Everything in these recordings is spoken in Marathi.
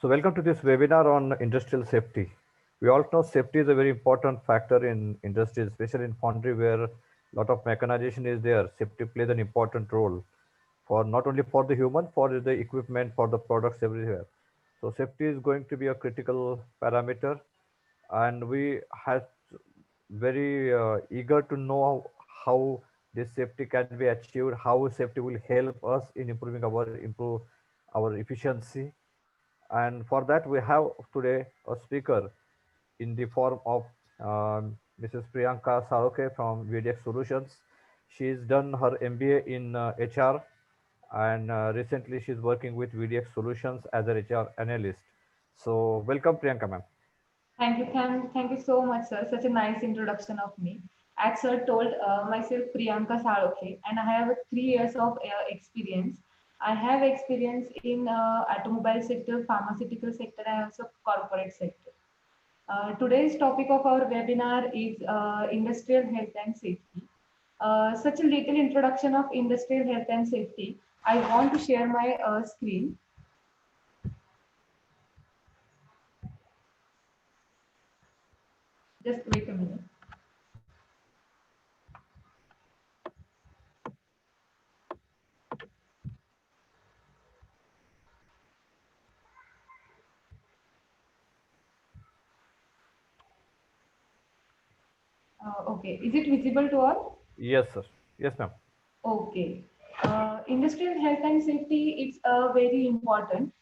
So, welcome to this webinar on industrial safety. We all know safety is a very important factor in industry, especially in foundry where a lot of mechanization is there. Safety plays an important role for not only for the human, for the equipment, for the products everywhere. So, safety is going to be a critical parameter, and we have very eager to know how this safety can be achieved, how safety will help us in improving improve our efficiency. And for that, we have today a speaker in the form of Mrs. Priyanka Saroke from VDX Solutions. She's done her MBA in HR, and recently she's working with VDX Solutions as a HR analyst. So, welcome, Priyanka, ma'am. Thank you so much, sir. Such a nice introduction of me. As sir told, myself Priyanka Saloke, and I have 3 years of experience. I have experience in automobile sector, pharmaceutical sector, and also corporate sector. Today's topic of our webinar is industrial health and safety. Such a little introduction of industrial health and safety. I want to share my screen. Just wait a minute. Okay, is it visible to all? Yes, sir. Yes, ma'am. Okay. Industrial health and safety is very important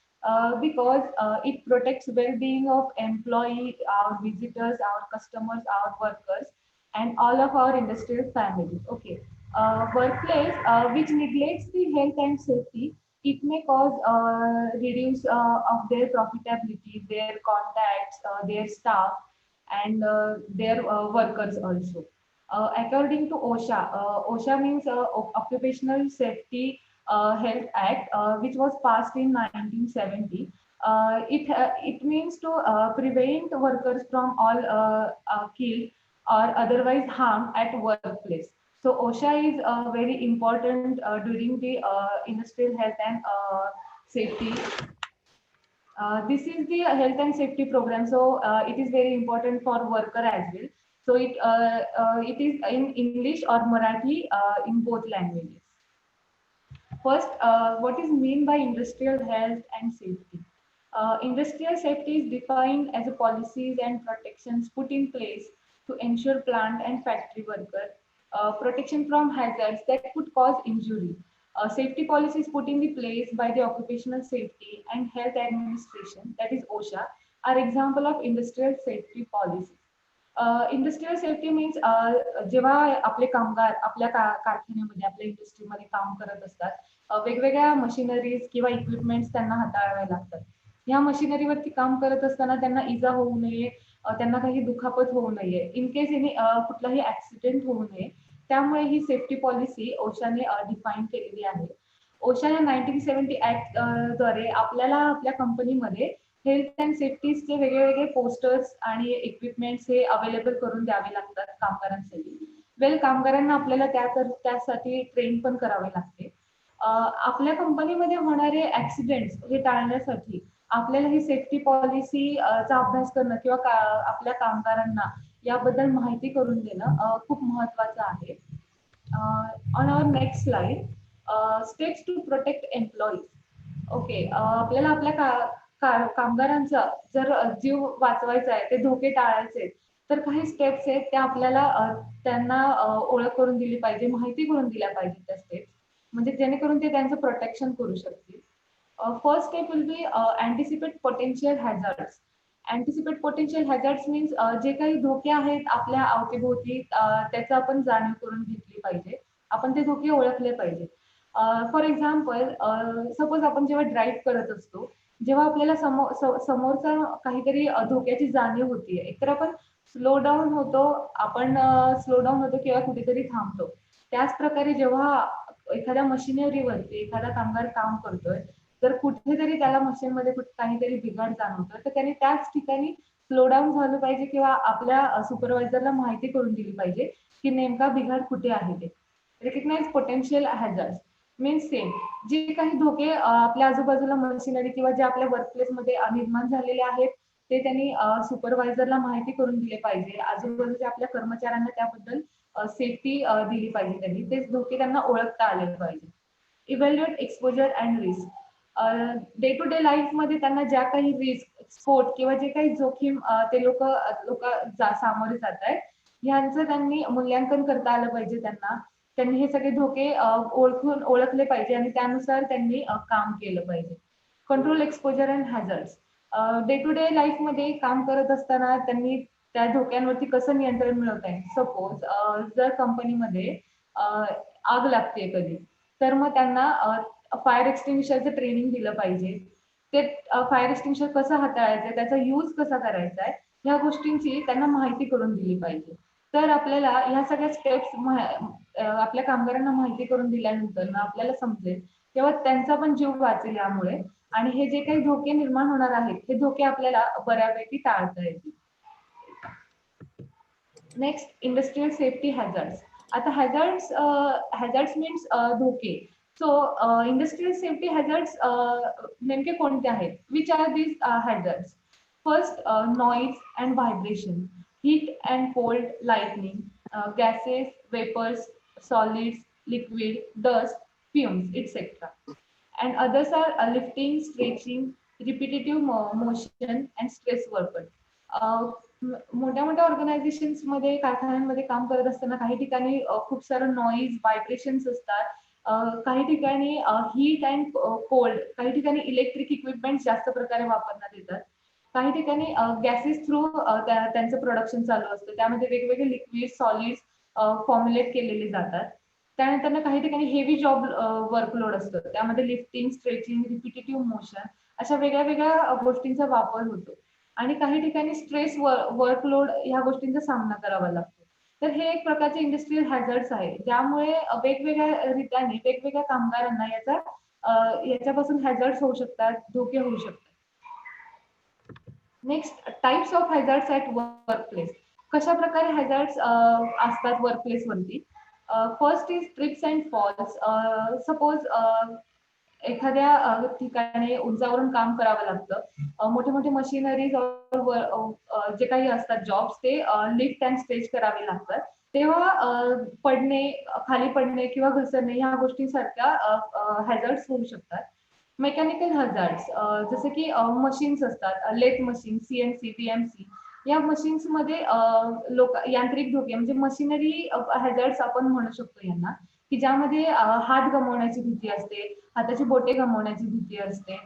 because it protects well-being of employee, our visitors, our customers, our workers, and all of our industrial families. Okay. Workplace which neglects the health and safety, it may cause reduce of their profitability, their contacts, their staff, and their workers also. According to OSHA, OSHA means Occupational Safety Health Act, which was passed in 1970. It means to prevent workers from all killed or otherwise harmed at workplace. So OSHA is very important during the industrial health and safety. This is the health and safety program, so it is very important for worker as well. So it is in English or Marathi in both languages. First, what is mean by industrial health and safety? Industrial safety is defined as a policies and protections put in place to ensure plant and factory worker protection from hazards that could cause injury. Safety policies put in the place by the Occupational Safety and Health Administration, that is OSHA, are example of industrial safety policies. Industrial safety means जेव्हा आपले कामगार आपल्या कारखान्यामध्ये आपल्या इंडस्ट्रीमध्ये काम करत असतात, वेगवेगळ्या मशिनरीज किंवा इक्विपमेंट्स त्यांना हाताळावे लागतात. या मशिनरीवरती काम करत असताना त्यांना इजा होऊ नये, त्यांना काही दुखापत होऊ नये, इन केस याने कुठलाही ऍक्सिडेंट होऊ नये, त्यामुळे ही सेफ्टी पॉलिसी ओशाने डिफाईन केलेली आहे. ओशा या 1970 ऍक्ट द्वारे आपल्याला आपल्या कंपनीमध्ये हेल्थ अँड सेफ्टीचे वेगळे वेगळे पोस्टर्स आणि इक्विपमेंट्स हे अवेलेबल करून द्यावे लागतात कामगारांसाठी. कामगारांना आपल्याला त्यासाठी ट्रेन पण करावे लागते. आपल्या कंपनीमध्ये होणारे ऍक्सिडेंट्स हे टाळण्यासाठी आपल्याला ही सेफ्टी पॉलिसी चा अभ्यास करणं किंवा आपल्या कामगारांना याबद्दल माहिती करून देणं खूप महत्वाचं आहे. On our next slide, steps to protect employees. Okay, आपल्याला आपल्या कामगारांचा जर जीव वाचवायचा आहे, ते धोके टाळायचे, तर काही स्टेप्स आहेत त्या आपल्याला त्यांना ओळख करून दिली पाहिजे, माहिती करून दिल्या पाहिजे त्या स्टेप्स, म्हणजे जेणेकरून ते त्यांचं प्रोटेक्शन करू शकतील. First step will be anticipate potential hazards. Anticipate potential hazards means जे काही धोके आहेत आपल्या अवतीभोवती त्याचं आपण जाणीव करून घेतली पाहिजे, आपण ते धोके ओळखले पाहिजे. फॉर एक्झाम्पल, सपोज आपण जेव्हा ड्राईव्ह करत असतो, जेव्हा आपल्याला समोरचा काहीतरी धोक्याची जाणीव होतीये, एकतर आपण स्लो डाऊन होतो, किंवा कुठेतरी थांबतो. त्याच प्रकारे जेव्हा एखाद्या मशिनरीवरती एखादा कामगार काम करतोय, जर कुठेतरी त्याला मशीनमध्ये काहीतरी बिघाड जाणवतोय, तर त्याने त्याच ठिकाणी स्लो डाऊन झालं पाहिजे किंवा आपल्या सुपरवायझरला माहिती करून दिली पाहिजे की नेमका बिघाड कुठे आहे ते. Recognise potential hazards. Means same जे काही धोके आपल्या आजूबाजूला मशिनरी किंवा जे आपल्या वर्कप्लेसमध्ये निर्माण झालेले आहेत ते त्यांनी सुपरवायझरला माहिती करून दिले पाहिजे. आजूबाजूच्या आपल्या कर्मचाऱ्यांना त्याबद्दल सेफ्टी दिली पाहिजे. त्यांनी तेच धोके त्यांना ओळखता आले पाहिजे. Evaluate exposure and risk. Day to day life मध्ये त्यांना ज्या काही रिस्क, स्फोट किंवा जे काही जोखीम ते लोक सामोरे जात आहेत ह्यांचं त्यांनी मूल्यांकन करता आलं पाहिजे. त्यांनी हे सगळे धोके ओळखले पाहिजे आणि त्यानुसार त्यांनी काम केलं पाहिजे. Control exposure and hazards. Day to day life मध्ये काम करत असताना त्यांनी त्या धोक्यांवरती कसं नियंत्रण मिळवता येईल. सपोज जर कंपनीमध्ये आग लागते कधी, तर मग त्यांना फायर एक्सटिंग्विशरचं ट्रेनिंग दिलं पाहिजे. ते फायर एक्सटिंग्विशर कसं हाताळायचं, त्याचा यूज कसा करायचा आहे, ह्या गोष्टींची त्यांना माहिती करून दिली पाहिजे. तर आपल्याला ह्या सगळ्या स्टेप्स आपल्या कामगारांना माहिती करून दिल्यानंतर ना आपल्याला समजेल, तेव्हा त्यांचा पण जीव वाचेल यामुळे आणि हे जे काही धोके निर्माण होणार आहेत, हे धोके आपल्याला बऱ्यापैकी टाळता येतील. Next, industrial safety hazards. आता हॅझर्ड्स मीन्स धोके. सो इंडस्ट्रियल सेफ्टी हॅझर्ड्स नेमके कोणते आहेत? Which are these hazards? First, noise and vibration, heat and cold, lightning, gases, vapors, solids, liquid, dust, fumes, etc. And others are lifting, stretching, repetitive motion and stress worker. मोठ्या मोठ्या ऑर्गनायझेशन्स मध्ये, कारखान्यांमध्ये काम करत असताना काही ठिकाणी खूप सारं नॉईज, व्हायब्रेशन्स असतात. काही ठिकाणी हीट अँड कोल्ड, काही ठिकाणी इलेक्ट्रिक इक्विपमेंट जास्त प्रकारे वापरण्यात येतात. काही ठिकाणी गॅसेस थ्रू त्यांचं प्रोडक्शन चालू असतं. त्यामध्ये वेगवेगळे लिक्विड, सॉलिड्स फॉर्म्युलेट केलेले जातात. त्यानंतर काही ठिकाणी हेवी जॉब वर्कलोड असतो. त्यामध्ये लिफ्टिंग, स्ट्रेचिंग, रिपिटेटिव्ह मोशन अशा वेगळ्या वेगळ्या गोष्टींचा वापर होतो. आणि काही ठिकाणी स्ट्रेस वर्कलोड ह्या गोष्टींचा सामना करावा लागतो. तर हे एक प्रकारचे इंडस्ट्रियल हॅझर्ड्स आहे, ज्यामुळे वेगवेगळ्या रीत्याने वेगवेगळ्या कामगारांना याच्यापासून हॅझर्ड्स होऊ शकतात, धोके होऊ शकतात. Next, types of hazards at workplace. कशा प्रकारे हॅझर्ड्स असतात वर्कप्लेस वरती? First is trips and falls. Suppose एखाद्या ठिकाणी उंचावरून काम करावं लागतं, मोठे मोठे मशिनरीज जे काही असतात जॉब्स, ते लिफ्ट अँड स्टेज करावे लागतात. तेव्हा पडणे, खाली पडणे किंवा घसरणे ह्या गोष्टींसारख्या हॅझर्ड्स होऊ शकतात. मेकॅनिकल हॅझार्ड्स, जसे की मशीन्स असतात, लेथ मशीन, सीएनसी, पीएमसी, या मशीन्स मध्ये यांत्रिक धोके म्हणजे मशिनरी हॅझार्ड्स आपण म्हणू शकतो यांना, की ज्यामध्ये हात गमावण्याची भीती असते, हाताची बोटे गमावण्याची भीती असते.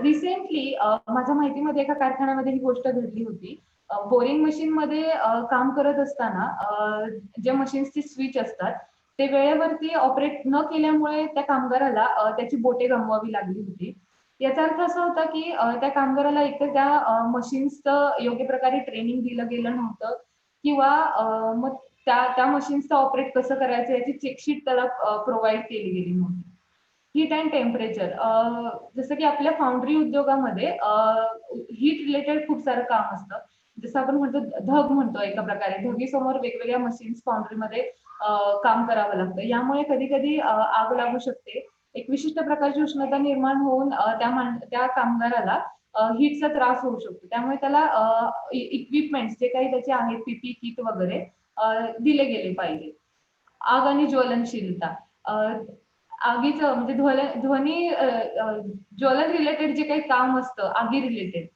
रिसेंटली माझ्या माहितीमध्ये एका कारखान्यामध्ये ही गोष्ट घडली होती. बोरिंग मशीन मध्ये काम करत असताना जे मशीन्सची स्विच असतात ते वेळेवरती ऑपरेट न केल्यामुळे त्या कामगाराला त्याची बोटे गमवावी लागली होती. याचा अर्थ असा होता की त्या कामगाराला एकतर त्या मशीन्सचं योग्य प्रकारे ट्रेनिंग दिलं गेलं नव्हतं, किंवा मग त्या मशीन्सचं ऑपरेट कसं करायचं याची चेकशीट त्याला प्रोव्हाइड केली गेली नव्हती. हीट अँड टेम्परेचर, जसं की आपल्या फाउंड्री उद्योगामध्ये हीट रिलेटेड खूप सारं काम असतं. जसं आपण म्हणतो धग म्हणतो, एका प्रकारे धगीसमोर वेगवेगळ्या मशीन्स फाउंड्रीमध्ये काम करावं लागतं. यामुळे कधी कधी आग लागू शकते. एक विशिष्ट प्रकारची उष्णता निर्माण होऊन त्या कामगाराला हीटचा त्रास होऊ शकतो. त्यामुळे त्याला इक्विपमेंट जे काही त्याचे आहेत, पीपी किट वगैरे दिले गेले पाहिजे. आग आणि ज्वलनशीलता, आगीचं म्हणजे ध्वनी ज्वलन रिलेटेड जे काही काम असतं आगी रिलेटेड,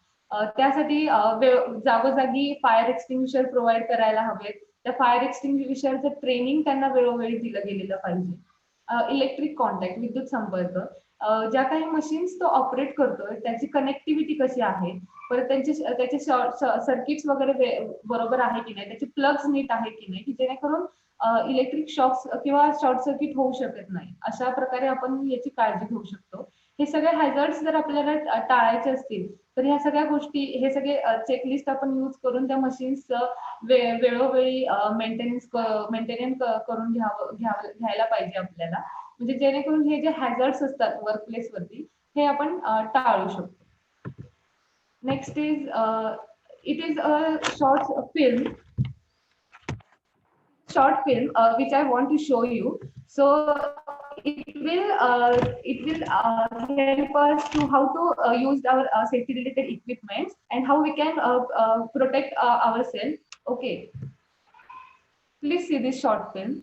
त्यासाठी जागोजागी फायर एक्सटिंग्विशर प्रोव्हाइड करायला हवेत. त्या फायर एक्सटिंग्विशरचं ट्रेनिंग त्यांना वेळोवेळी दिलं गेलेलं पाहिजे. इलेक्ट्रिक कॉन्टॅक्ट, विद्युत संपर्क, ज्या काही मशीन्स तो ऑपरेट करतोय त्याची कनेक्टिव्हिटी कशी आहे, परत त्याचे सर्किट्स वगैरे बरोबर आहे की नाही, त्याचे प्लग्स नीट आहे की नाही, की जेणेकरून इलेक्ट्रिक शॉक्स किंवा शॉर्ट सर्किट होऊ शकत नाही. अशा प्रकारे आपण याची काळजी घेऊ शकतो. हे सगळे हॅझर्ड्स जर आपल्याला टाळायचे असतील तर ह्या सगळ्या गोष्टी, हे सगळे चेकलिस्ट आपण यूज करून त्या मशीन्सचं वेळोवेळी मेंटेनन्स करून घ्यायला पाहिजे आपल्याला, म्हणजे जेणेकरून हे जे हॅझर्ड्स असतात वर्कप्लेस वरती हे आपण टाळू शकतो. Next is it is a short film which I want to show you. So it will help us to how to use our safety related equipments and how we can protect ourselves. Okay, please see this short film.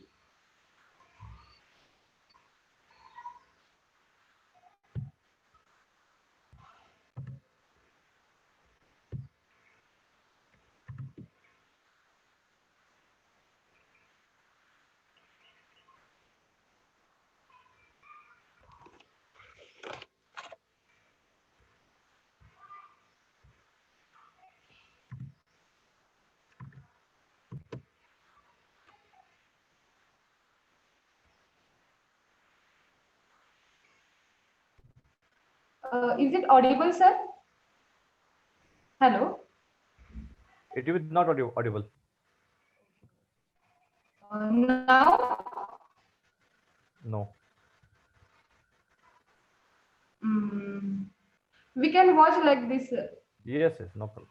Is it audible, sir? Hello. It is not audible. Now, No. mm, we can watch like this. Yes, yes, no problem.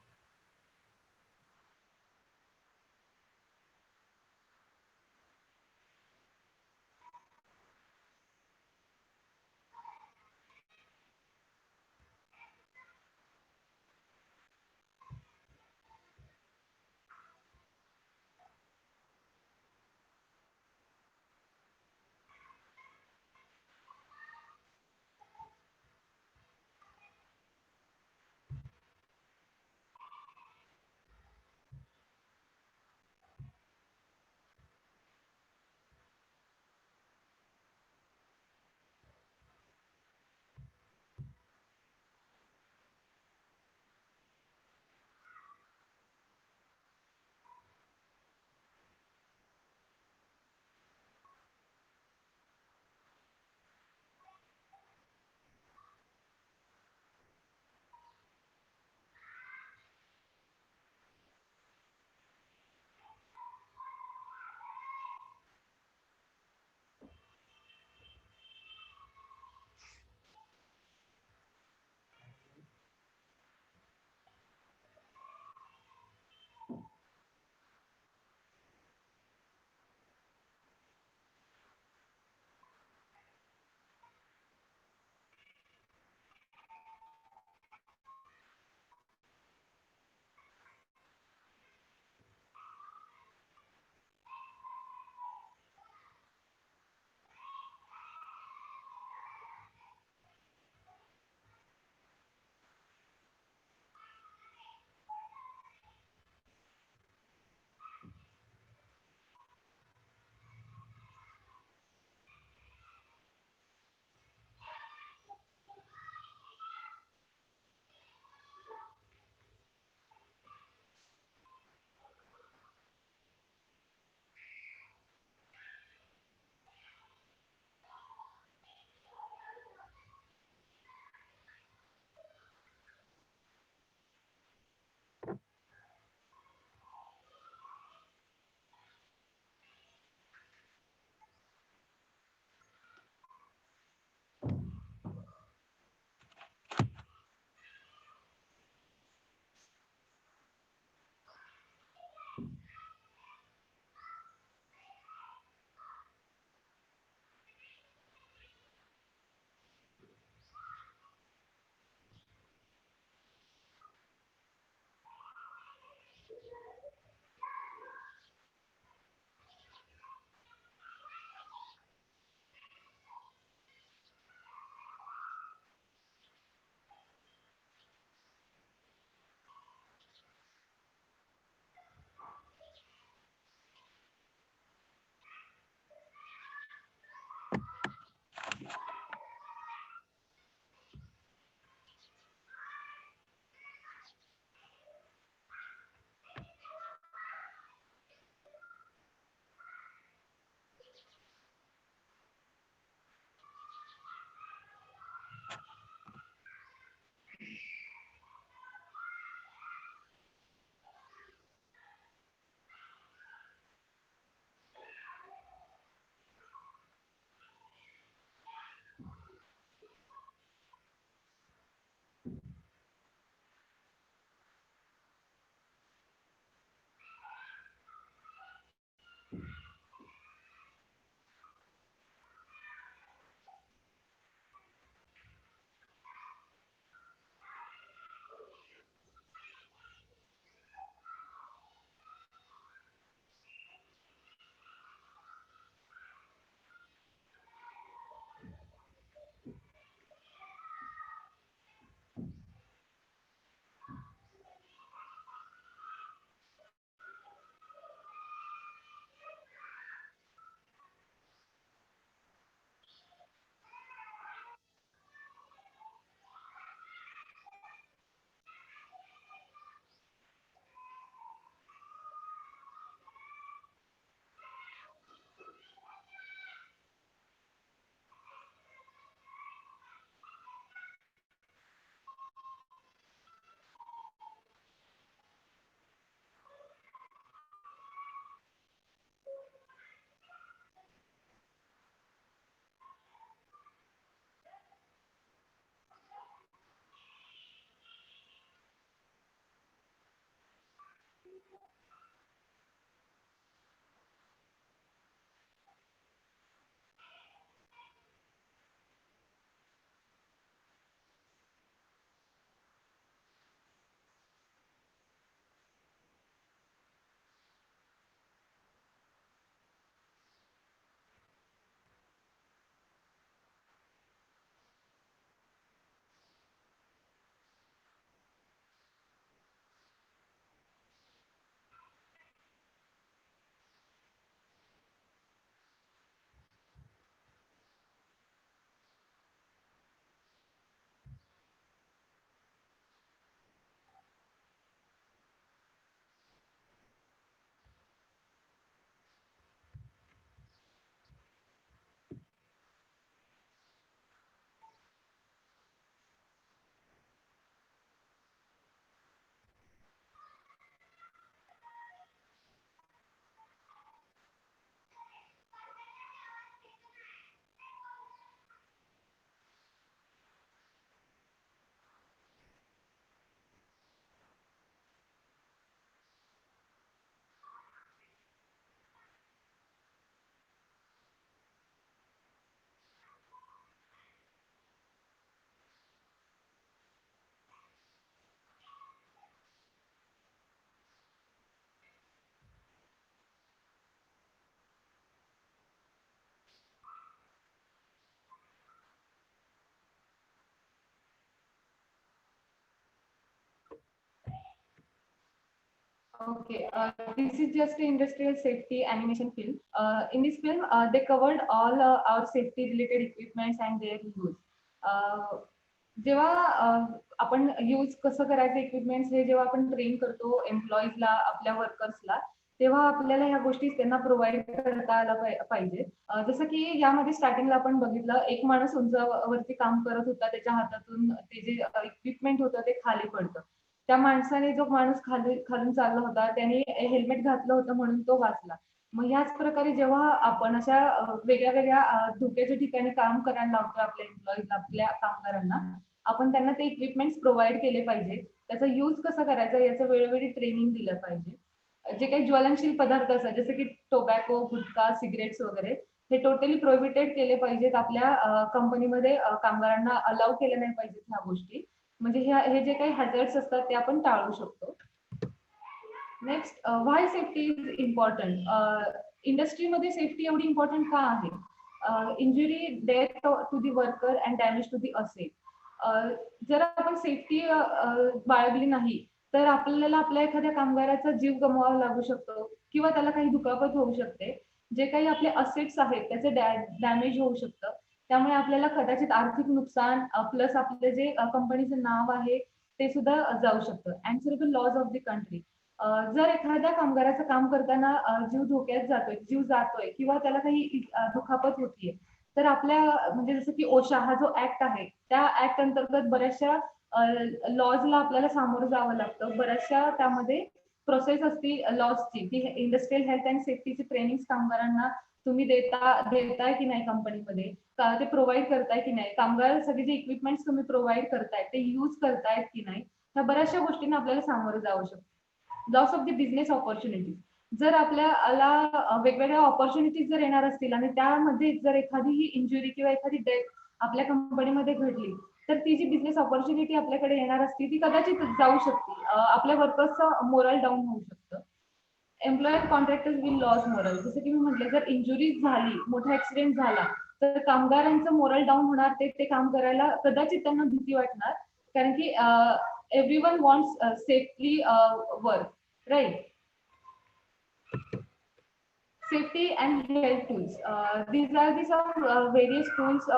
Okay, this is just an industrial safety animation film. In this film, they covered all our safety related equipments and their use. Uh, जेव्हा आपण यूज कसं करायचं इक्विपमेंट्स हे जेव्हा आपण ट्रेन करतो एम्प्लॉईजला आपल्या वर्कर्सला तेव्हा आपल्याला ह्या गोष्टी त्यांना प्रोव्हाइड करता आला पाहिजे. जसं की यामध्ये स्टार्टिंगला आपण बघितलं एक माणूस उंचावरती काम करत होता त्याच्या हातातून ते जे इक्विपमेंट होतं ते खाली पडतं. त्या माणसाने जो माणूस खालून चालला होता त्याने हेल्मेट घातलं होतं म्हणून तो वाचला. मग ह्याच प्रकारे जेव्हा आपण अशा वेगळ्या वेगळ्या धोक्याच्या ठिकाणी काम करायला लावतो आपल्या एम्प्लॉईज आपल्या कामगारांना आपण त्यांना ते इक्विपमेंट्स प्रोव्हाइड केले पाहिजे. त्याचा यूज कसा करायचा याचं वेळोवेळी ट्रेनिंग दिलं पाहिजे. जे काही ज्वलनशील पदार्थ असतात जसे की टोबॅको गुटखा सिगरेट्स वगैरे हे टोटली प्रोहिबिटेड केले पाहिजेत. आपल्या कंपनीमध्ये कामगारांना अलाउ केले नाही पाहिजेत ह्या गोष्टी. म्हणजे हे जे काही हॅझर्ड्स असतात ते आपण टाळू शकतो. Next why safety is important. इंडस्ट्रीमध्ये सेफ्टी एवढी इम्पॉर्टंट का आहे? Injury death to the worker and damage to the asset. जर आपण सेफ्टी बाळगली नाही तर आपल्याला आपल्या एखाद्या कामगाराचा जीव गमवावा लागू शकतो किंवा त्याला काही दुखापत होऊ शकते. जे काही आपले असेट्स आहेत त्याचे डॅमेज होऊ शकतं. त्यामुळे आपल्याला कदाचित आर्थिक नुकसान प्लस आपले जे कंपनीचं नाव आहे ते सुद्धा जाऊ शकतं. And the laws of the country. जर एखाद्या कामगाराचं काम करताना जीव धोक्यात जातोय किंवा त्याला काही दुखापत होतीये तर आपल्या म्हणजे जसं की ओशा हा जो ऍक्ट आहे त्या ऍक्ट अंतर्गत बऱ्याचशा लॉजला आपल्याला सामोरं जावं लागतं. बऱ्याचशा त्यामध्ये प्रोसेस असती लॉजची की इंडस्ट्रियल हेल्थ अँड सेफ्टीची ट्रेनिंग कामगारांना तुम्ही देताय की नाही कंपनीमध्ये ते प्रोव्हाइड करताय की नाही कामगार सगळे जे इक्विपमेंट्स तुम्ही प्रोव्हाइड करताय ते यूज करतायत की नाही ह्या बऱ्याचशा गोष्टींना आपल्याला सामोरं जावं शकतं. Loss of the business opportunity. जर आपल्याला वेगवेगळ्या ऑपॉर्च्युनिटीज जर येणार असतील आणि त्यामध्ये जर एखादी इंजुरी किंवा एखादी डेथ आपल्या कंपनीमध्ये घडली तर ती जी बिझनेस ऑपॉर्च्युनिटी आपल्याकडे येणार असती ती कदाचित जाऊ शकते. आपल्या वर्कर्सचं मोरल डाऊन होऊ शकतं. Employer contractors will loss moral. जसं की मी म्हटलं जर इंजुरी झाली मोठा ऍक्सिडेंट झाला तर कामगारांचं मोरल डाऊन होणार. ते काम करायला कदाचित त्यांना भीती वाटणार कारण की everyone wants safely work, right? Safety and health tools. These are the some various tools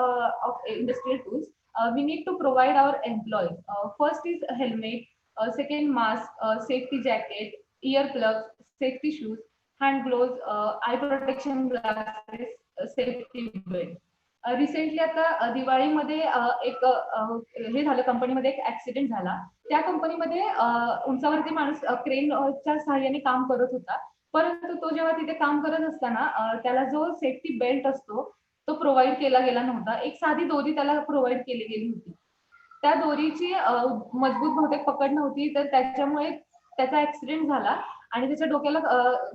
of industrial tools. We need to provide our employees. First is a helmet, second mask, safety jacket, earplugs, safety shoes, hand gloves, eye protection glasses, safety belt. Recently आता दिवाळीमध्ये एक हे झालं कंपनीमध्ये एक ऍक्सिडेंट झाला. त्या कंपनीमध्ये उंचावरती माणूस क्रेनच्या सहाय्याने काम करत होता. परंतु तो जेव्हा तिथे काम करत असताना त्याला जो सेफ्टी बेल्ट असतो तो प्रोव्हाइड केला गेला नव्हता. एक साधी दोरी त्याला प्रोव्हाइड केली गेली होती. त्या दोरीची मजबूत बहुतेक पकड नव्हती तर त्याच्यामुळे त्याचा ऍक्सिडेंट झाला आणि त्याच्या डोक्याला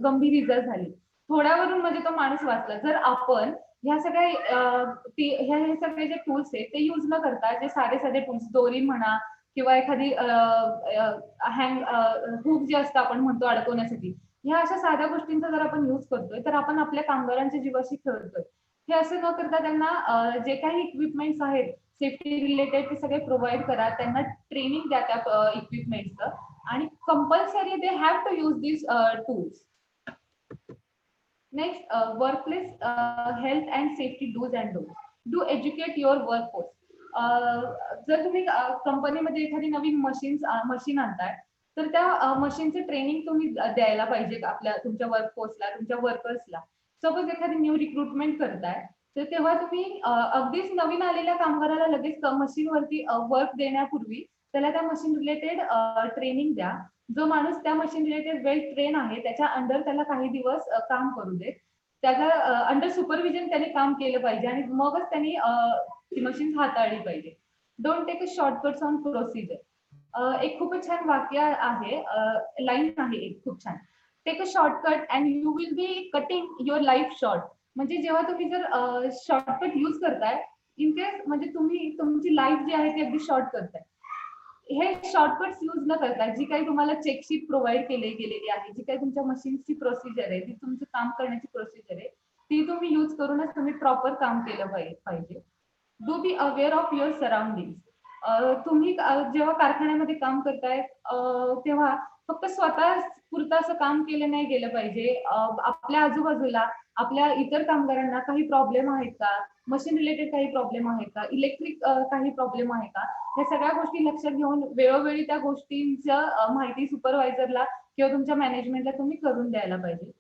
गंभीर इजा झाली. थोड्यावरून म्हणजे तो माणूस वाचला. जर आपण ह्या सगळ्या हे सगळे जे टूल्स आहेत ते युज न करता जे साधे साधे टूल्स दोरी म्हणा किंवा एखादी हँग हुक जे असतं आपण म्हणतो अडकवण्यासाठी ह्या अशा साध्या गोष्टींचा जर आपण युज करतोय तर आपण आपल्या कामगारांच्या जीवाशी खेळतोय. हे असं न करता त्यांना जे काही इक्विपमेंट्स आहेत सेफ्टी रिलेटेड ते सगळे प्रोव्हाइड करा. त्यांना ट्रेनिंग द्या त्या इक्विपमेंट्सचं आणि compulsory they have to use this tools. Next workplace health and safety do's and don't. Do educate your workforce. जर तुम्ही कंपनीमध्ये एखादी नवीन मशीन आणताय तर त्या मशीनचं ट्रेनिंग तुम्ही द्यायला पाहिजे आपल्या तुमच्या वर्कफोर्सला तुमच्या वर्कर्सला. सपोज एखादी न्यू रिक्रुटमेंट करताय तर तेव्हा तुम्ही अगदीच नवीन आलेल्या कामगाराला लगेच मशीनवरती वर्क देण्यापूर्वी त्याला त्या मशीन रिलेटेड ट्रेनिंग द्या. जो माणूस त्या मशीन रिलेटेड वेल ट्रेन आहे त्याच्या अंडर त्याला काही दिवस काम करू देत. त्याला अंडर सुपरविजन त्याने काम केलं पाहिजे आणि मगच त्यांनी ती मशीन हाताळली पाहिजे. Don't take a shortcuts on procedure. एक खूपच छान वाक्य आहे लाईन आहे एक खूप छान. Take a shortcut and you will be cutting your life short. म्हणजे जेव्हा तुम्ही जर शॉर्टकट यूज करताय इन केस म्हणजे तुम्ही तुमची लाईफ जी आहे ती अगदी शॉर्ट करताय. हे शॉर्टकट्स यूज न करता जी काही तुम्हाला चेकशीट प्रोव्हाइड गेलेली आहे जी काही तुमच्या मशीनची प्रोसिजर आहे ती तुमचं काम करण्याची प्रोसिजर आहे ती तुम्ही यूज करूनच तुम्ही प्रॉपर काम केलं पाहिजे. Do be aware of your surrounding. तुम्ही जेव्हा कारखान्यामध्ये काम करताय तेव्हा फक्त स्वतः पुरतं असं काम केलं नाही गेलं पाहिजे. आपल्या आजूबाजूला आपल्या इतर कामगारांना काही प्रॉब्लेम आहेत का, मशीन रिलेटेड काही प्रॉब्लेम आहे का, इलेक्ट्रिक काही प्रॉब्लेम आहे का, ह्या सगळ्या गोष्टी लक्षात घेऊन वेळोवेळी त्या गोष्टींचं माहिती सुपरवायझरला किंवा तुमच्या मॅनेजमेंटला तुम्ही करून द्यायला पाहिजे.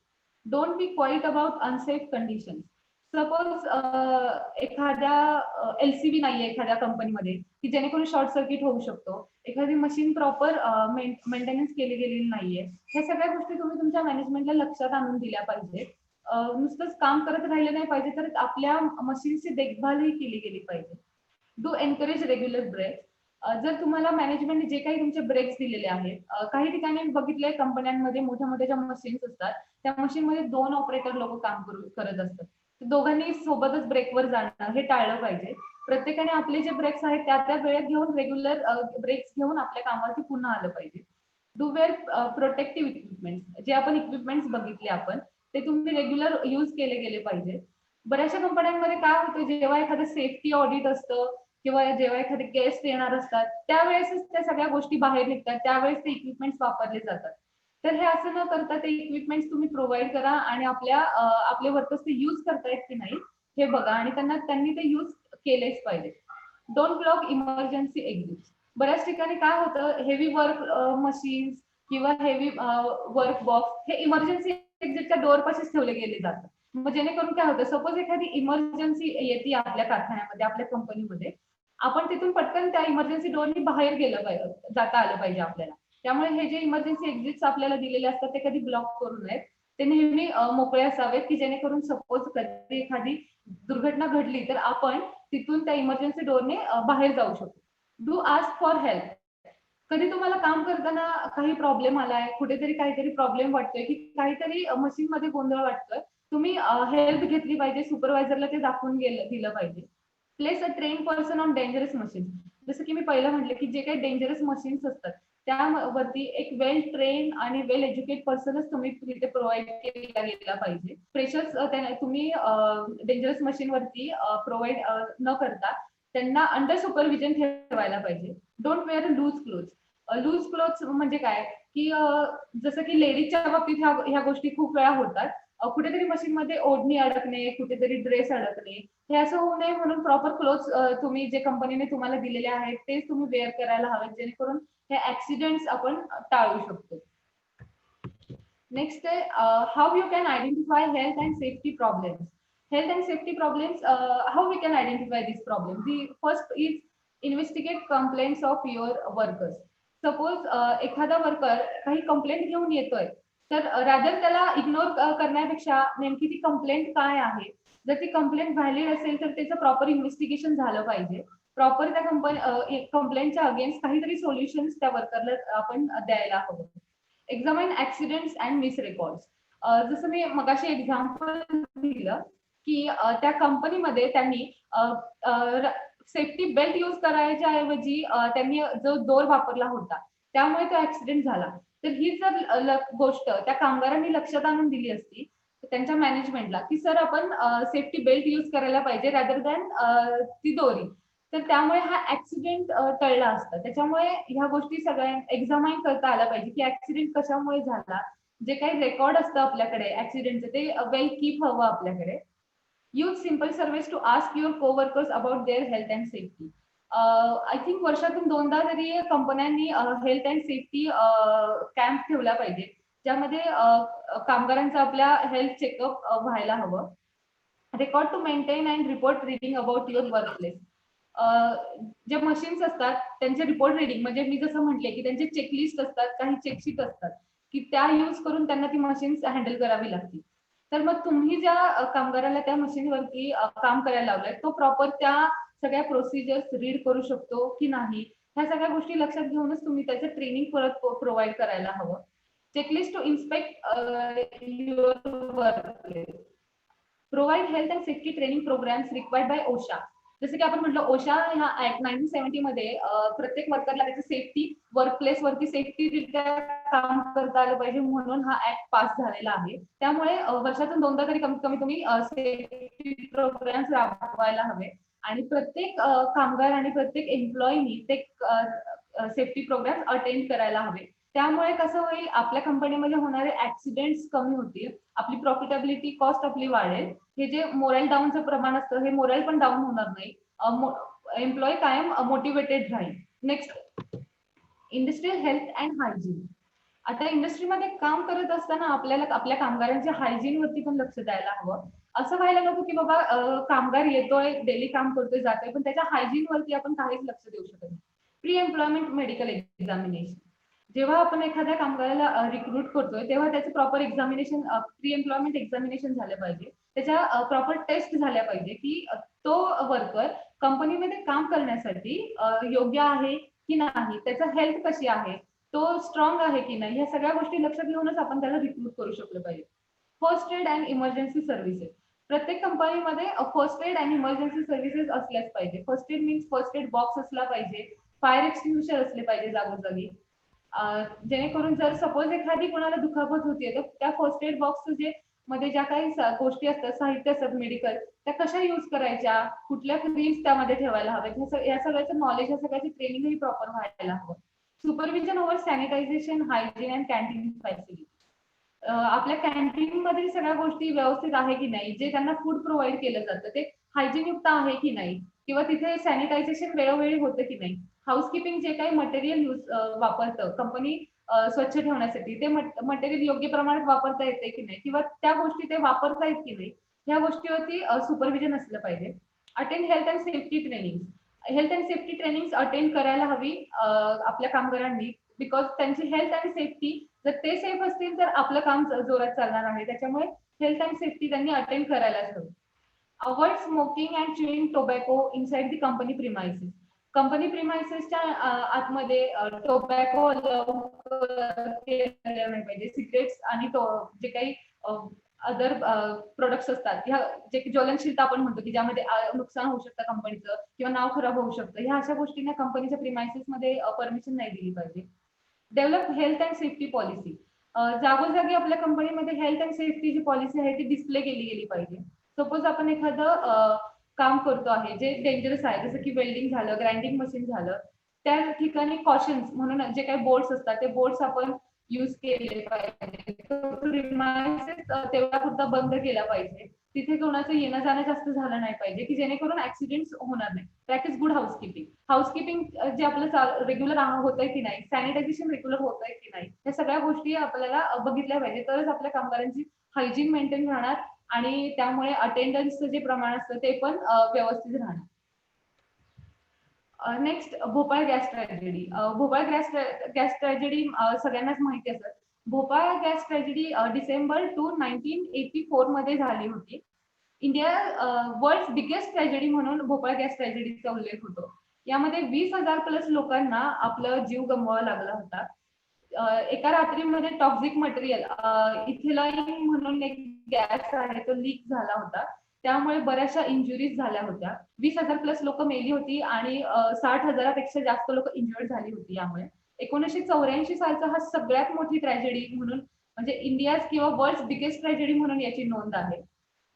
Don't be quiet about unsafe condition. Suppose एखाद्या LCB नाहीये एखाद्या कंपनीमध्ये की जेणेकरून शॉर्ट सर्किट होऊ शकतो, एखादी मशीन प्रॉपर मेंटेनन्स केली गेलेली नाहीये, ह्या सगळ्या गोष्टी तुम्ही तुमच्या मॅनेजमेंटला लक्षात आणून दिल्या पाहिजे. नुसतंच काम करत राहिलं नाही पाहिजे, तर आपल्या मशीनची देखभालही केली गेली पाहिजे. Do encourage regular break. जर तुम्हाला मॅनेजमेंटने जे काही तुमचे ब्रेक्स दिलेले आहेत, काही ठिकाणी बघितलंय कंपन्यांमध्ये मोठ्या मोठ्या ज्या मशीन्स असतात त्या मशीनमध्ये 2 ऑपरेटर लोक काम करत असतात. दोघांनी सोबतच ब्रेकवर जाणं हे टाळलं पाहिजे. प्रत्येकाने आपले जे ब्रेक्स आहेत त्या वेळेत घेऊन रेग्युलर ब्रेक्स घेऊन आपल्या कामावरती पुन्हा आलं पाहिजे. Do wear protective equipment. जे आपण इक्विपमेंट्स बघितले आपण ते तुम्ही रेग्युलर यूज केले गेले पाहिजे. बऱ्याचशा कंपन्यांमध्ये काय होतं, जेव्हा एखादं सेफ्टी ऑडिट असतं किंवा जेव्हा एखादे गेस्ट येणार असतात त्यावेळेसच त्या सगळ्या गोष्टी बाहेर निघतात, त्यावेळेस ते इक्विपमेंट्स वापरले जातात. तर हे असं न करता ते इक्विपमेंट्स तुम्ही प्रोव्हाइड करा आणि आपले वर्कर्स ते यूज करतायत की नाही हे बघा आणि त्यांनी ते यूज केलेच पाहिजे. Don't block emergency exit. बऱ्याच ठिकाणी काय होतं, हेवी वर्क मशीन्स किंवा हेवी वर्क बॉक्स हे इमर्जन्सी एक्झिटच्या डोअर पाशीच ठेवले गेले जातात. मग जेणेकरून काय होतं, सपोज एखादी इमर्जन्सी येते आपल्या कारखान्यामध्ये आपल्या कंपनीमध्ये, आपण तिथून पटकन त्या इमर्जन्सी डोअरनी बाहेर गेलं पाहिजे, जाता आलं पाहिजे आपल्याला. त्यामुळे हे जे इमर्जन्सी एक्झिट्स आपल्याला दिलेले असतात ते कधी ब्लॉक करू नयेत. ते नेहमी मोकळे असावेत की जेणेकरून सपोज कधी एखादी दुर्घटना घडली तर आपण तिथून त्या इमर्जन्सी डोअरने बाहेर जाऊ शकतो. Do ask for help. कधी तुम्हाला काम करताना काही प्रॉब्लेम आलाय, कुठेतरी काहीतरी प्रॉब्लेम वाटतोय की काहीतरी मशीन मध्ये गोंधळ वाटतोय, तुम्ही हेल्प घेतली पाहिजे. सुपरवायझरला ते दाखवून दिलं पाहिजे. Place a train person on dangerous machine. जसं की मी पहिलं म्हटलं की जे काही डेंजरस मशीन्स असतात त्यावरती एक वेल ट्रेन आणि वेल एज्युकेट पर्सनच तुम्ही तिथे प्रोव्हाइड केला गेला पाहिजे. फ्रेशर्स तुम्ही डेंजरस मशीन वरती प्रोव्हाइड न करता त्यांना अंडर सुपरविजन ठेवायला पाहिजे. Don't wear loose cloth. Loose cloth म्हणजे काय की जसं की लेडीजच्या बाबतीत ह्या गोष्टी खूप वेळा होतात. कुठेतरी मशीन मध्ये ओढणी अडकणे, कुठेतरी ड्रेस अडकणे, हे असं होऊ नये म्हणून प्रॉपर क्लोथ्स तुम्ही जे कंपनीने तुम्हाला दिलेले आहेत तेच तुम्ही वेअर करायला हवेत, जेणेकरून हे ऍक्सिडेंट्स आपण टाळू शकतो. नेक्स्ट आहे how you can identify health and safety problems. Health and safety problems, how we can identify these problems. The first is investigate complaints of your workers. Suppose एखादा वर्कर काही कंप्लेंट घेऊन येतोय, तर रादर त्याला इग्नोर करण्यापेक्षा नेमकी ती कंप्लेंट काय आहे, जर ती कंप्लेंट व्हॅलिड असेल तर त्याचं प्रॉपर इन्व्हेस्टिगेशन झालं पाहिजे. प्रॉपर त्या कंप्लेंटच्या अगेन्स्ट काहीतरी सोल्युशन्स त्या वर्करला आपण द्यायला हवं. Examine accidents and miss records. जसं मी मगाशी एक्झाम्पल दिलं की त्या कंपनीमध्ये त्यांनी सेफ्टी बेल्ट यूज करायच्या ऐवजी त्यांनी जो दोर वापरला होता त्यामुळे तो ऍक्सिडेंट झाला. तर ही जर गोष्ट त्या कामगारांनी लक्षात आणून दिली असती त्यांच्या मॅनेजमेंटला की सर आपण सेफ्टी बेल्ट यूज करायला पाहिजे रादर दॅन ती दोरी, तर त्यामुळे हा ऍक्सिडेंट टळला असता. त्याच्यामुळे ह्या गोष्टी सगळ्या एक्झामाइन करता आल्या पाहिजे की ऍक्सिडेंट कशामुळे झाला. जे काही रेकॉर्ड असतं आपल्याकडे ऍक्सिडेंटचं ते वेल कीप हवं आपल्याकडे. Use simple service to ask your coworkers about their health and safety. I think वर्षातून 2दा तरी कंपन्यांनी हेल्थ अँड सेफ्टी कॅम्प ठेवला पाहिजे, ज्यामध्ये कामगारांचं आपल्या हेल्थ चेकअप व्हायला हवं. Record to maintain and report reading about your workplace. जे मशीन्स असतात त्यांचे रिपोर्ट रीडिंग म्हणजे मी जसं म्हटले की त्यांचे चेकलिस्ट असतात, काही चेकशीट असतात की त्या यूज करून त्यांना ती मशीन्स हँडल करावी लागतील. तर मग तुम्ही ज्या कामगाराला त्या मशीनवरती काम करायला लावलंय तो प्रॉपर त्या सगळ्या प्रोसिजर्स रीड करू शकतो की नाही, ह्या सगळ्या गोष्टी लक्षात घेऊनच तुम्ही त्याचं ट्रेनिंग परत प्रोव्हाइड करायला हवं. Checklist to inspect your workplace. Provide health and safety training programmes required by OSHA. जसं की आपण म्हटलं ओशा ह्या ऍक्ट 1970 मध्ये प्रत्येक वर्करला त्याची सेफ्टी वर्कप्लेस वरती सेफ्टीरित्या काम करता आलं पाहिजे म्हणून हा ऍक्ट पास झालेला आहे. त्यामुळे वर्षातून 2दा तरी कमीत कमी तुम्ही सेफ्टी प्रोग्राम्स राबवायला हवे आणि प्रत्येक कामगार आणि प्रत्येक एम्प्लॉईनी ते सेफ्टी प्रोग्राम अटेंड करायला हवे. त्यामुळे कसं होईल, आपल्या कंपनीमध्ये होणारे ऍक्सिडेंट्स कमी होतील, आपली प्रॉफिटेबिलिटी कॉस्ट आपली वाढेल. हे जे मोरल डाऊनचं प्रमाण असतं, हे मोरल पण डाऊन होणार नाही. एम्प्लॉई कायम मोटिवेटेड राहील. Next, industrial health and hygiene. आता इंडस्ट्रीमध्ये काम करत असताना आपल्याला आपल्या कामगारांच्या हायजीन वरती पण लक्ष द्यायला हवं. असं व्हायला नको की बाबा कामगार येतोय, डेली काम करतोय, जातोय, पण त्याच्या हायजीन वरती आपण काहीच लक्ष देऊ शकत नाही. Pre employment medical examination. जेव्हा आपण एखाद्या कामगाराला रिक्रूट करतोय, तेव्हा त्याचं proper examination, pre employment examination झालं पाहिजे. त्याच्या प्रॉपर टेस्ट झाल्या पाहिजे की तो वर्कर कंपनीमध्ये काम करण्यासाठी योग्य आहे की नाही, त्याचं हेल्थ कशी आहे, तो स्ट्रॉंग आहे की नाही, या सगळ्या गोष्टी लक्षात घेऊनच आपण त्याला रिक्रूट करू शकलो पाहिजे. First aid and emergency services. प्रत्येक कंपनीमध्ये first aid and emergency services असल्याच पाहिजे. First aid means first aid box असला पाहिजे, फायर एक्सटिंग्विशर असले पाहिजे जागोजागी, जेणेकरून जर सपोज एखादी कोणाला दुखापत होतीये तर त्या फर्स्ट एड बॉक्स जे मध्ये ज्या काही गोष्टी असतात, साहित्य असतात मेडिकल, त्या कशा युज करायच्या, कुठल्या क्रीम्स त्यामध्ये ठेवायला हव्यात, या सगळ्याचं नॉलेज, या सगळ्याची ट्रेनिंगही प्रॉपर व्हायला हवं. Supervision over sanitisation, hygiene and canteen facility. आपल्या कॅन्टीन मध्ये सगळ्या गोष्टी व्यवस्थित आहे की नाही, जे त्यांना फूड प्रोव्हाइड केलं जातं ते हायजीन युक्त आहे की नाही, किंवा तिथे सॅनिटायझेशन वेळोवेळी होतं की नाही, हाऊसकीपिंग जे काही मटेरियल यूज वापरतं कंपनी स्वच्छ ठेवण्यासाठी, ते मटेरियल योग्य प्रमाणात वापरता येते की नाही, किंवा त्या गोष्टी ते वापरतायत की नाही, ह्या गोष्टीवरती सुपरविजन असलं पाहिजे. Attend health and safety training. Health and safety training attend करायला हवी आपल्या कामगारांनी, बिकॉज त्यांची हेल्थ आणि सेफ्टी, जर ते सेफ असतील तर आपलं काम जोरात चालणार आहे. त्याच्यामुळे हेल्थ अँड सेफ्टी त्यांनी अटेंड करायलाच हवी. Avoid smoking and chewing tobacco inside the company premises. Company प्रिमायसेसच्या आतमध्ये टोबॅको नाही पाहिजे. सिगरेट्स आणि जे काही अदर प्रोडक्ट्स असतात, ह्या जे ज्वलनशीलता आपण म्हणतो की ज्यामध्ये नुकसान होऊ शकतं कंपनीचं किंवा नाव खराब होऊ शकतं, ह्या अशा गोष्टींना कंपनीच्या प्रिमायसेस मध्ये परमिशन नाही दिली पाहिजे. Develop health and safety policy. जागोजागी आपल्या कंपनीमध्ये हेल्थ अँड सेफ्टी जी पॉलिसी आहे ती डिस्प्ले केली गेली पाहिजे. सपोज आपण एखादं काम करतो आहे जे डेंजरस आहे, जसं की वेल्डिंग झालं, ग्राइंडिंग मशीन झालं, त्या ठिकाणी कॉशन्स म्हणून जे काही बोर्ड्स असतात ते बोर्ड्स आपण यूज केले पाहिजे. तेवढा सुद्धा बंद केला पाहिजे. तिथे कोणाचं येणं जाणं जास्त झालं नाही पाहिजे की जेणेकरून ऍक्सिडेंट्स होणार नाही. That is good housekeeping. Housekeeping जे आपलं रेग्युलर होतंय की नाही, सॅनिटायझेशन रेग्युलर होतंय की नाही, या सगळ्या गोष्टी आपल्याला बघितल्या पाहिजे, तरच आपल्या कामगारांची हायजीन मेंटेन राहणार आणि त्यामुळे अटेंडन्सचं जे प्रमाण असतं ते पण व्यवस्थित राहणार. Next, Bhopal gas tragedy. Bhopal gas tragedy सगळ्यांनाच माहिती असतं. भोपाळ गॅस ट्रॅजेडी डिसेंबर 2, 1984 मध्ये झाली होती. इंडिया वर्ल्ड बिगेस्ट ट्रॅजेडी म्हणून भोपाळ गॅस ट्रॅजेडीचा उल्लेख होतो. यामध्ये 20,000 प्लस लोकांना आपला जीव गमवावा लागला होता. एका रात्रीमध्ये टॉक्सिक मटेरियल इथिलाइन म्हणून एक गॅस आहे तो लीक झाला होता. त्यामुळे बऱ्याचशा इंजुरीज झाल्या होत्या. 20,000 प्लस लोक मेली होती आणि 60,000पेक्षा जास्त लोक इंजुर्ड झाली होती. यामुळे 1984 सालचा हा सगळ्यात मोठी ट्रॅजेडी म्हणून, म्हणजे इंडिया किंवा वर्ल्ड बिगेस्ट ट्रॅजेडी म्हणून याची नोंद आहे.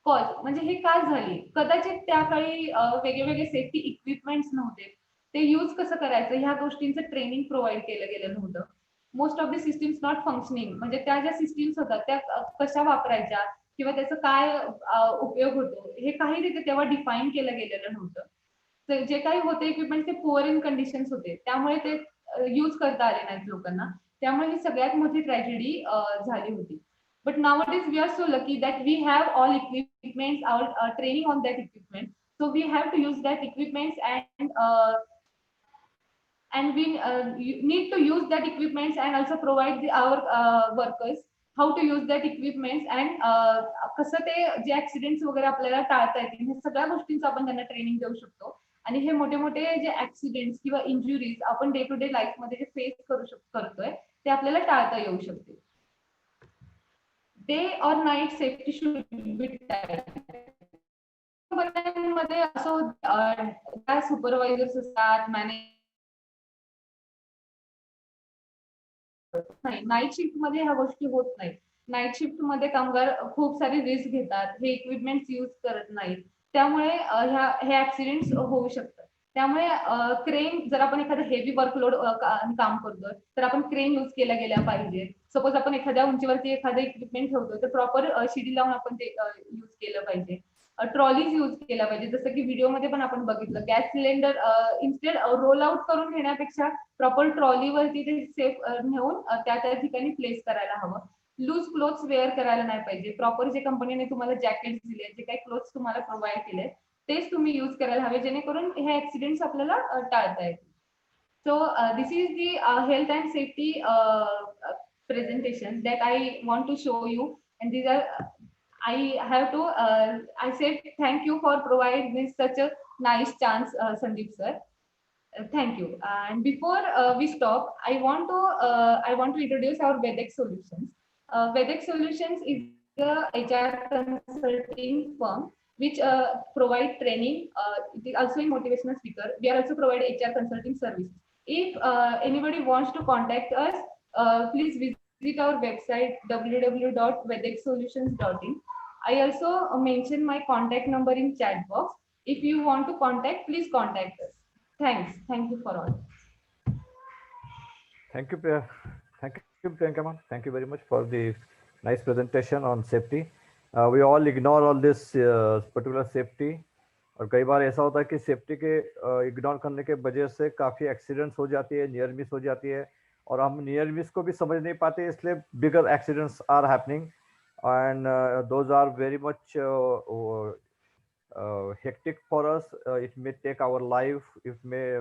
कॉज म्हणजे हे का झाली, कदाचित त्या काळी वेगवेगळे सेफ्टी इक्विपमेंट्स नव्हते, ते यूज कसं करायचं ह्या गोष्टींचं ट्रेनिंग प्रोव्हाइड केलं गेलं नव्हतं. Most of the systems not functioning, म्हणजे त्या ज्या सिस्टीम्स होतात त्या कशा वापरायच्या किंवा त्याचा काय उपयोग होतो हे काही तिथे तेव्हा डिफाईन केलं गेलेलं नव्हतं. तर जे काही होते इक्विपमेंट ते पुअर इन कंडिशन्स होते, त्यामुळे ते यूज करता आले नाहीत लोकांना. त्यामुळे ही सगळ्यात मोठी ट्रॅजेडी झाली होती. But nowadays we are so lucky that we have all equipments, our training on that equipment. So we have to use that equipments and we need to use that equipments and also provide our workers how to use that equipments and कसं ते जे ऍक्सिडेंट्स वगैरे आपल्याला टाळता येतील, हे सगळ्या गोष्टींचं आपण त्यांना ट्रेनिंग देऊ शकतो. आणि हे मोठे मोठे जे ऍक्सिडेंट्स किंवा इंजुरीज आपण डे टू डे लाईफ मध्ये जे फेस करतोय ते आपल्याला टाळता येऊ शकते. डे और नाईट सेफ्टी शुड बी मध्ये असं काय सुपरवायझर्स असतात, मॅनेज नाही, नाईट शिफ्ट मध्ये ह्या गोष्टी होत नाहीत. नाईट शिफ्ट मध्ये कामगार खूप सारी रिस्क घेतात, हे इक्विपमेंट यूज करत नाहीत, त्यामुळे हे ऍक्सिडेंट्स होऊ शकतात. त्यामुळे क्रेन जर आपण एखादं हेवी वर्कलोड काम करतोय तर आपण क्रेन यूज केल्या गेल्या पाहिजे. सपोज आपण एखाद्या उंचीवरती एखादं इक्विपमेंट ठेवतोय तर प्रॉपर शिडी लावून आपण ते यूज केलं पाहिजे. ट्रॉलीज यूज केल्या पाहिजे, जसं की व्हिडिओमध्ये पण आपण बघितलं gas cylinder instead roll out करून घेण्यापेक्षा प्रॉपर ट्रॉलीवरती ते सेफ नेऊन त्या त्या ठिकाणी प्लेस करायला हवं. लूज क्लोथ्स वेअर करायला नाही पाहिजे. प्रॉपर जे कंपनीने तुम्हाला जॅकेट दिले, जे काही क्लोथ्स तुम्हाला प्रोव्हाइड केले तेच तुम्ही यूज करायला हवे, जेणेकरून हे ऍक्सिडेंट्स आपल्याला टाळता येतील. So this is the health and safety presentation that I want to show you, and these are I have to I said thank you for providing this such a nice chance, Sandeep sir. Thank you. And before we stop, I want to introduce our Vedex Solutions. Vedex Solutions is a HR consulting firm which provide training. It is also a motivational speaker. We are also provide HR consulting services. If anybody wants to contact us, please visit our website www.vedexsolutions.in. I also mention my contact number in chat box. If you want to contact, please contact us. Thanks. Thank you for all. Thank you, thank you, Priyanka ma'am. Thank you very much for the nice presentation on safety. We all ignore all this particular safety. और कई बार ऐसा होता है कि सेफ्टी के इग्नोर करने के वजह से काफी एक्सीडेंट्स हो जाती है, नियर मिस हो जाती है, और हम नियर मिस को भी समझ नहीं पाते, इसलिए bigger accidents are happening, and those are very much hectic for us. It may take our life, it may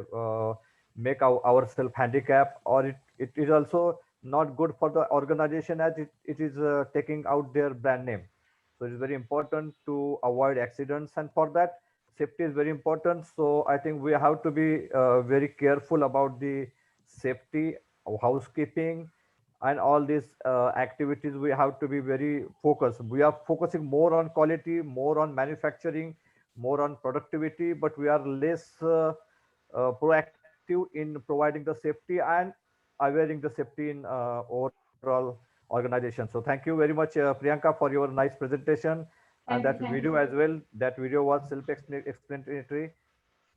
make ourselves handicap, or it is also not good for the organization, as it is taking out their brand name. So it is very important to avoid accidents, and for that safety is very important. So I think we have to be very careful about the safety, housekeeping, and all these activities. We have to be very focused. We are focusing more on quality, more on manufacturing, more on productivity, but we are less proactive in providing the safety and awareing the safety in overall organization. So thank you very much, Priyanka, for your nice presentation, and that Thank you, video sir. as well. That video was self-explanatory.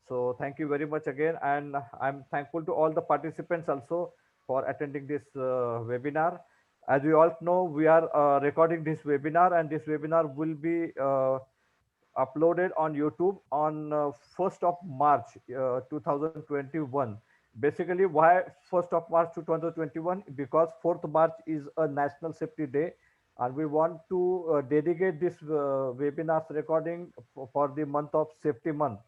So thank you very much again, and I'm thankful to all the participants also for attending this webinar. As we all know, we are recording this webinar, and this webinar will be uploaded on YouTube on 1st of March 2021. Basically, why 1st of March 2021? Because 4th March is a National Safety Day, and we want to dedicate this webinar's recording for the month of Safety Month.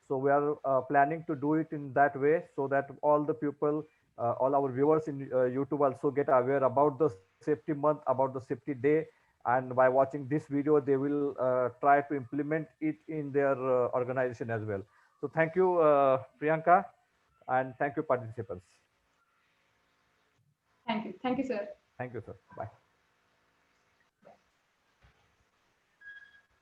So we are planning to do it in that way, so that all the people, all our viewers in YouTube also get aware about the safety month, about the safety day, and by watching this video they will try to implement it in their organization as well. So thank you, Priyanka, and thank you, participants. Thank you. Thank you, sir. Thank you, sir. Bye.